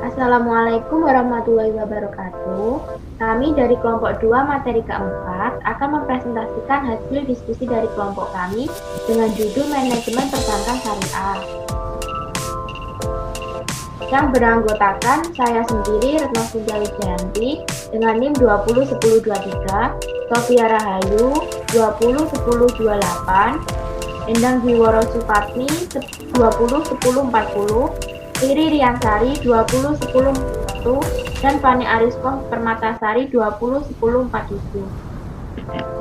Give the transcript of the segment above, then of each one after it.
Assalamualaikum warahmatullahi wabarakatuh. Kami dari kelompok 2 materi keempat akan mempresentasikan hasil diskusi dari kelompok kami dengan judul Manajemen Perbankan Syariah. Yang beranggotakan saya sendiri, Retno Cynthia Wijayanti dengan NIM 201023, Sofia Rahayu 201028, Endang Jiworo Supatni 201040, Iri Riansari 201041, dan Fani Ariskom Permatasari 201047.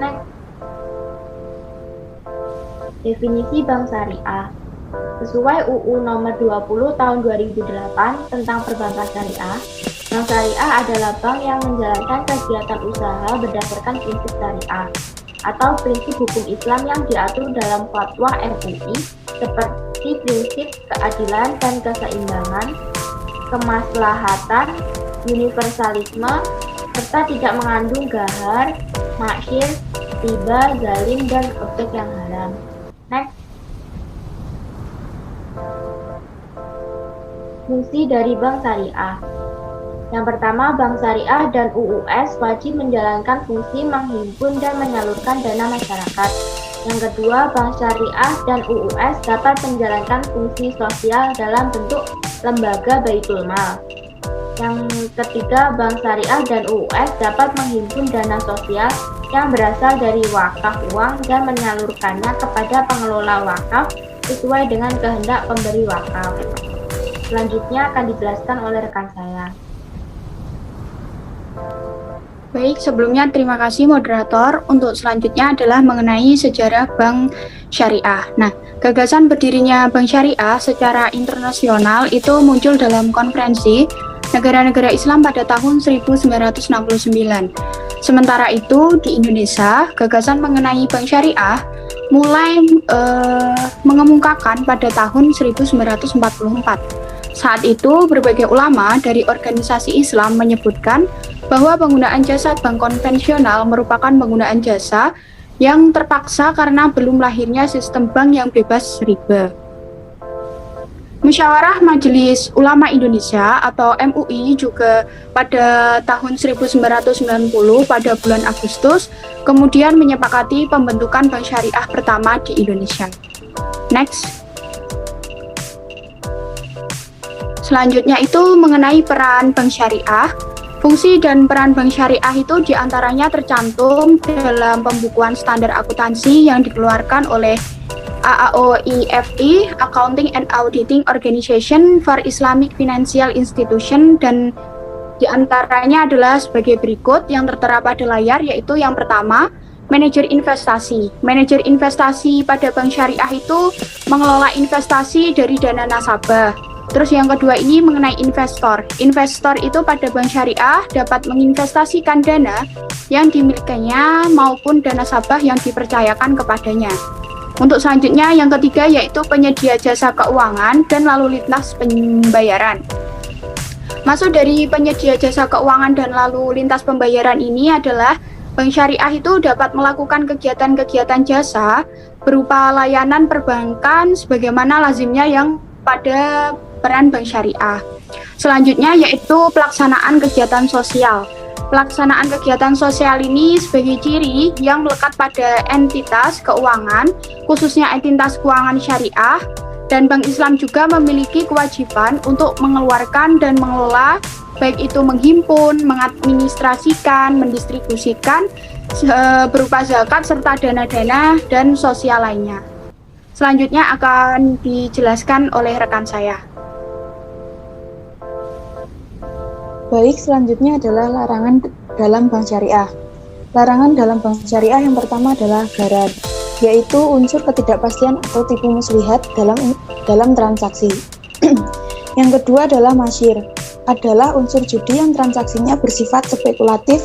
Next. Definisi Bank Syariah. Sesuai UU nomor 20 tahun 2008 tentang perbankan syariah, bank syariah adalah bank yang menjalankan kegiatan usaha berdasarkan prinsip syariah atau prinsip hukum Islam yang diatur dalam fatwa MUI seperti prinsip keadilan dan keseimbangan, kemaslahatan, universalisme, serta tidak mengandung gahar, maksir, riba, zalim, dan objek yang haram. Next. Fungsi dari bank syariah. Yang pertama, bank syariah dan UUS wajib menjalankan fungsi menghimpun dan menyalurkan dana masyarakat. Yang kedua, bank syariah dan UUS dapat menjalankan fungsi sosial dalam bentuk lembaga baitul mal. Yang ketiga, bank syariah dan UUS dapat menghimpun dana sosial yang berasal dari wakaf uang dan menyalurkannya kepada pengelola wakaf sesuai dengan kehendak pemberi wakaf. Selanjutnya akan dijelaskan oleh rekan saya. Baik, sebelumnya terima kasih moderator. Untuk selanjutnya adalah mengenai sejarah Bank Syariah. Nah, gagasan berdirinya Bank Syariah secara internasional itu muncul dalam konferensi negara-negara Islam pada tahun 1969. Sementara itu, di Indonesia, gagasan mengenai Bank Syariah mulai mengemukakan pada tahun 1944. Saat itu, berbagai ulama dari organisasi Islam menyebutkan bahwa penggunaan jasa bank konvensional merupakan penggunaan jasa yang terpaksa karena belum lahirnya sistem bank yang bebas riba. Musyawarah Majelis Ulama Indonesia atau MUI juga pada tahun 1990 pada bulan Agustus kemudian menyepakati pembentukan bank syariah pertama di Indonesia. Next. Selanjutnya itu mengenai peran bank syariah. Fungsi dan peran bank syariah itu diantaranya tercantum dalam pembukuan standar akuntansi yang dikeluarkan oleh AAOIFI, Accounting and Auditing Organization for Islamic Financial Institution, dan diantaranya adalah sebagai berikut yang tertera pada layar, yaitu yang pertama, manajer investasi. Manajer investasi pada bank syariah itu mengelola investasi dari dana nasabah. Terus yang kedua ini mengenai investor. Investor itu pada bank syariah dapat menginvestasikan dana yang dimilikinya maupun dana nasabah yang dipercayakan kepadanya. Untuk selanjutnya yang ketiga yaitu penyedia jasa keuangan dan lalu lintas pembayaran. Masuk dari penyedia jasa keuangan dan lalu lintas pembayaran ini adalah bank syariah itu dapat melakukan kegiatan-kegiatan jasa berupa layanan perbankan sebagaimana lazimnya yang pada peran bank syariah. Selanjutnya yaitu pelaksanaan kegiatan sosial. Pelaksanaan kegiatan sosial ini sebagai ciri yang melekat pada entitas keuangan, khususnya entitas keuangan syariah, dan Bank Islam juga memiliki kewajiban untuk mengeluarkan dan mengelola, baik itu menghimpun, mengadministrasikan, mendistribusikan, berupa zakat serta dana-dana dan sosial lainnya. Selanjutnya akan dijelaskan oleh rekan saya. Baik, selanjutnya adalah larangan dalam bank syariah. Larangan dalam bank syariah yang pertama adalah gharar, yaitu unsur ketidakpastian atau tipu muslihat dalam transaksi. Yang kedua adalah masyir, adalah unsur judi yang transaksinya bersifat spekulatif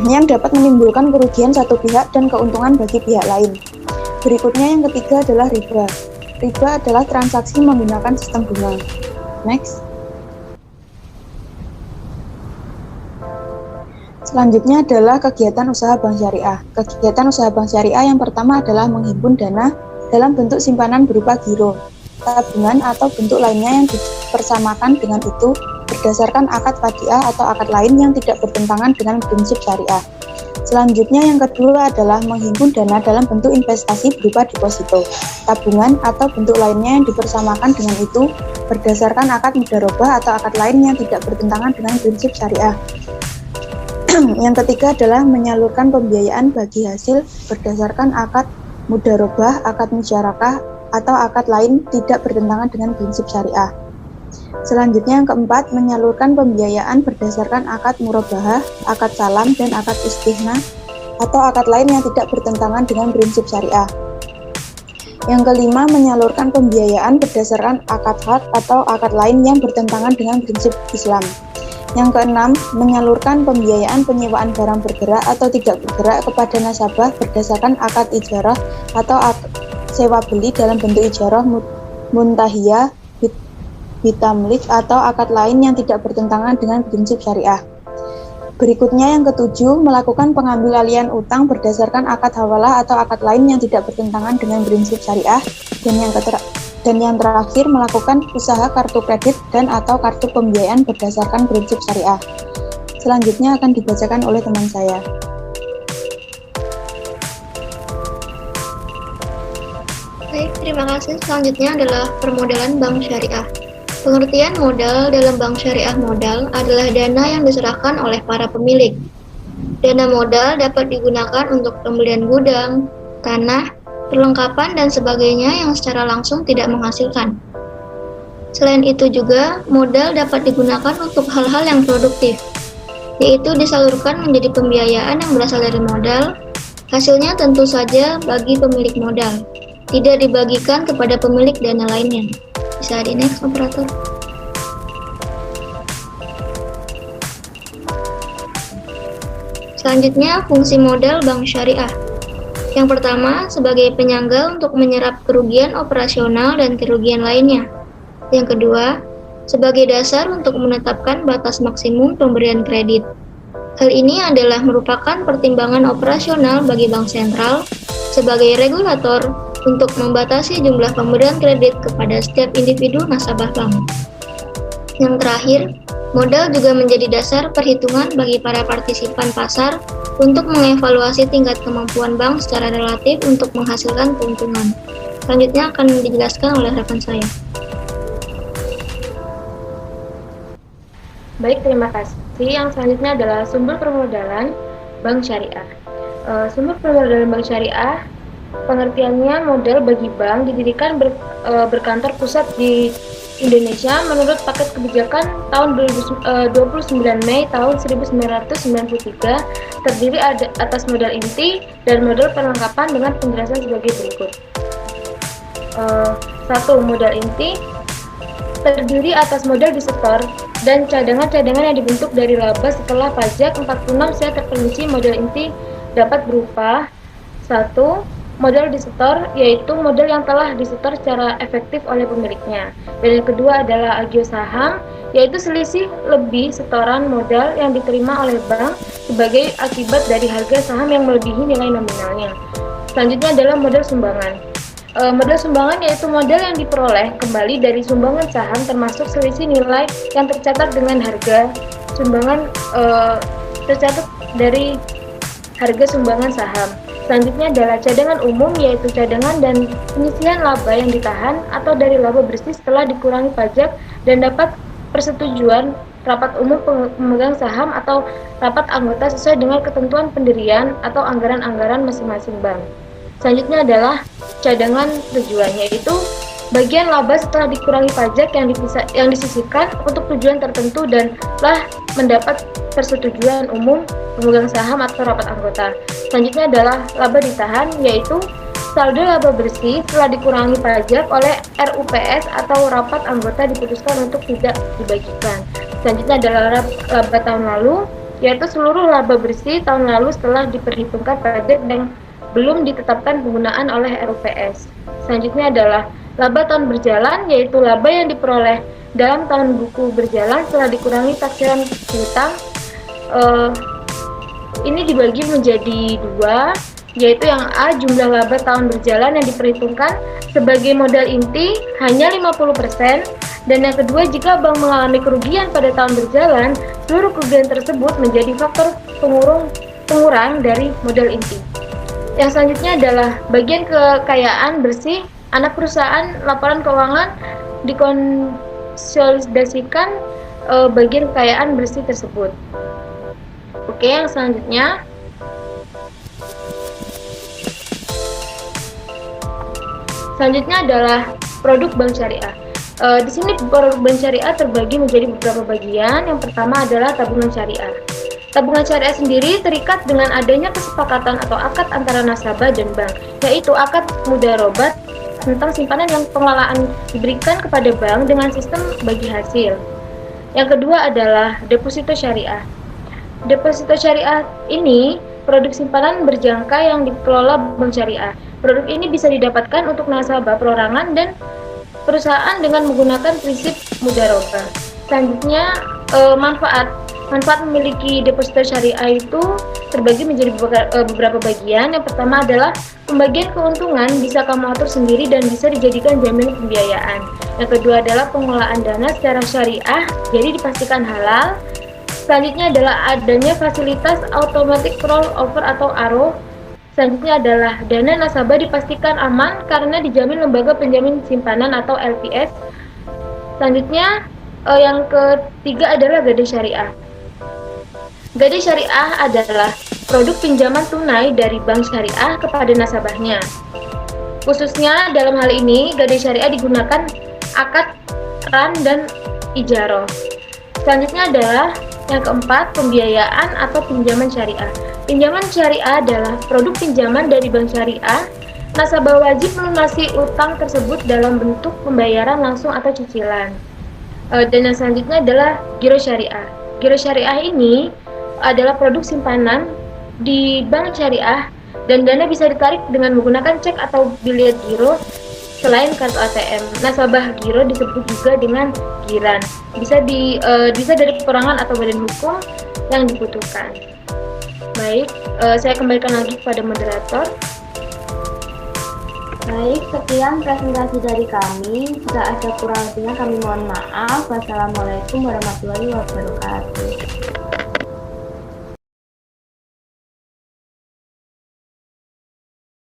yang dapat menimbulkan kerugian satu pihak dan keuntungan bagi pihak lain. Berikutnya yang ketiga adalah riba. Riba adalah transaksi menggunakan sistem bunga. Next. Selanjutnya adalah kegiatan usaha bank syariah. Kegiatan usaha bank syariah yang pertama adalah menghimpun dana dalam bentuk simpanan berupa giro. tabungan atau bentuk lainnya yang dipersamakan dengan itu berdasarkan akad fadiah atau akad lain yang tidak bertentangan dengan prinsip syariah. Selanjutnya yang kedua adalah menghimpun dana dalam bentuk investasi berupa deposito, tabungan atau bentuk lainnya yang dipersamakan dengan itu berdasarkan akad mudharabah atau akad lain yang tidak bertentangan dengan prinsip syariah. Yang ketiga adalah menyalurkan pembiayaan bagi hasil berdasarkan akad mudharabah, akad musyarakah, atau akad lain tidak bertentangan dengan prinsip syariah. Selanjutnya yang keempat, menyalurkan pembiayaan berdasarkan akad murabahah, akad salam, dan akad istihna atau akad lain yang tidak bertentangan dengan prinsip syariah. Yang kelima, menyalurkan pembiayaan berdasarkan akad had atau akad lain yang bertentangan dengan prinsip Islam. Yang keenam, menyalurkan pembiayaan penyewaan barang bergerak atau tidak bergerak kepada nasabah berdasarkan akad ijarah atau sewa beli dalam bentuk ijarah muntahiyah, bitamlik atau akad lain yang tidak bertentangan dengan prinsip syariah. Berikutnya yang ketujuh, melakukan pengambil alihan utang berdasarkan akad hawalah atau akad lain yang tidak bertentangan dengan prinsip syariah. Dan yang terakhir, melakukan usaha kartu kredit dan atau kartu pembiayaan berdasarkan prinsip syariah. Selanjutnya akan dibacakan oleh teman saya. Baik, terima kasih. Selanjutnya adalah permodalan bank syariah. Pengertian modal dalam bank syariah modal adalah dana yang diserahkan oleh para pemilik. Dana modal dapat digunakan untuk pembelian gudang, tanah, perlengkapan, dan sebagainya yang secara langsung tidak menghasilkan. Selain itu juga, modal dapat digunakan untuk hal-hal yang produktif, yaitu disalurkan menjadi pembiayaan yang berasal dari modal. Hasilnya tentu saja bagi pemilik modal, tidak dibagikan kepada pemilik dana lainnya. Bisa di next, operator. Selanjutnya, fungsi modal bank syariah. Yang pertama, sebagai penyangga untuk menyerap kerugian operasional dan kerugian lainnya. Yang kedua, sebagai dasar untuk menetapkan batas maksimum pemberian kredit. Hal ini adalah merupakan pertimbangan operasional bagi bank sentral sebagai regulator untuk membatasi jumlah pemberian kredit kepada setiap individu nasabah bank. Yang terakhir, modal juga menjadi dasar perhitungan bagi para partisipan pasar untuk mengevaluasi tingkat kemampuan bank secara relatif untuk menghasilkan keuntungan. Selanjutnya akan dijelaskan oleh rekan saya. Baik, terima kasih. Yang selanjutnya adalah sumber permodalan bank syariah. Sumber permodalan bank syariah, pengertiannya modal bagi bank didirikan berkantor pusat di Indonesia menurut paket kebijakan tahun 29 Mei tahun 1993, terdiri atas modal inti dan modal perlengkapan dengan penjelasan sebagai berikut. 1. Modal inti terdiri atas modal disetor dan cadangan-cadangan yang dibentuk dari laba setelah pajak. 46 saya terperinci modal inti dapat berupa 1. Modal disetor, yaitu modal yang telah disetor secara efektif oleh pemiliknya. Dan yang kedua adalah agio saham, yaitu selisih lebih setoran modal yang diterima oleh bank sebagai akibat dari harga saham yang melebihi nilai nominalnya. Selanjutnya adalah modal sumbangan. Modal sumbangan yaitu modal yang diperoleh kembali dari sumbangan saham termasuk selisih nilai yang tercatat dengan harga sumbangan tercatat dari harga sumbangan saham. Selanjutnya adalah cadangan umum, yaitu cadangan dan penyisihan laba yang ditahan atau dari laba bersih setelah dikurangi pajak dan dapat persetujuan rapat umum pemegang saham atau rapat anggota sesuai dengan ketentuan pendirian atau anggaran-anggaran masing-masing bank. Selanjutnya adalah cadangan tujuan, yaitu bagian laba setelah dikurangi pajak yang disisihkan untuk tujuan tertentu dan telah mendapat persetujuan umum pemegang saham atau rapat anggota. Selanjutnya adalah laba ditahan, yaitu saldo laba bersih setelah dikurangi pajak oleh RUPS atau rapat anggota diputuskan untuk tidak dibagikan. Selanjutnya adalah laba tahun lalu, yaitu seluruh laba bersih tahun lalu setelah diperhitungkan pajak dan belum ditetapkan penggunaan oleh RUPS. Selanjutnya adalah laba tahun berjalan, yaitu laba yang diperoleh dalam tahun buku berjalan setelah dikurangi taksiran piutang. Ini dibagi menjadi dua, yaitu yang A, jumlah laba tahun berjalan yang diperhitungkan sebagai modal inti hanya 50%, dan yang kedua, jika bank mengalami kerugian pada tahun berjalan, seluruh kerugian tersebut menjadi faktor pengurang dari modal inti. Yang selanjutnya adalah bagian kekayaan bersih anak perusahaan. Laporan keuangan dikonsolidasikan bagian kekayaan bersih tersebut. Oke, yang selanjutnya adalah produk bank syariah. Di sini produk bank syariah terbagi menjadi beberapa bagian. Yang pertama adalah tabungan syariah. Tabungan syariah sendiri terikat dengan adanya kesepakatan atau akad antara nasabah dan bank, yaitu akad mudharabah tentang simpanan yang pengelolaan diberikan kepada bank dengan sistem bagi hasil. Yang kedua adalah deposito syariah. Deposito syariah ini produk simpanan berjangka yang dikelola bank syariah. Produk ini bisa didapatkan untuk nasabah perorangan dan perusahaan dengan menggunakan prinsip mudharabah. Selanjutnya, manfaat memiliki deposito syariah itu terbagi menjadi beberapa bagian. Yang pertama adalah pembagian keuntungan bisa kamu atur sendiri dan bisa dijadikan jaminan pembiayaan. Yang kedua adalah pengelolaan dana secara syariah, jadi dipastikan halal. Selanjutnya adalah adanya fasilitas automatic rollover atau ARO. Selanjutnya adalah dana nasabah dipastikan aman karena dijamin lembaga penjamin simpanan atau LPS. Selanjutnya yang ketiga adalah gadai syariah. Gadai syariah adalah produk pinjaman tunai dari bank syariah kepada nasabahnya. Khususnya dalam hal ini, gadai syariah digunakan akad ran dan ijaroh. Selanjutnya adalah yang keempat, pembiayaan atau pinjaman syariah. Pinjaman syariah adalah produk pinjaman dari bank syariah. Nasabah wajib melunasi utang tersebut dalam bentuk pembayaran langsung atau cicilan. Dan yang selanjutnya adalah giro syariah. Giro syariah ini adalah produk simpanan di bank syariah dan dana bisa ditarik dengan menggunakan cek atau biliet giro selain kartu ATM. Nasabah giro disebut juga dengan giran. Bisa dari perorangan atau badan hukum yang dibutuhkan. Baik, saya kembalikan lagi kepada moderator. Baik, sekian presentasi dari kami. Jika ada kurang lebihnya kami mohon maaf. Wassalamualaikum warahmatullahi wabarakatuh.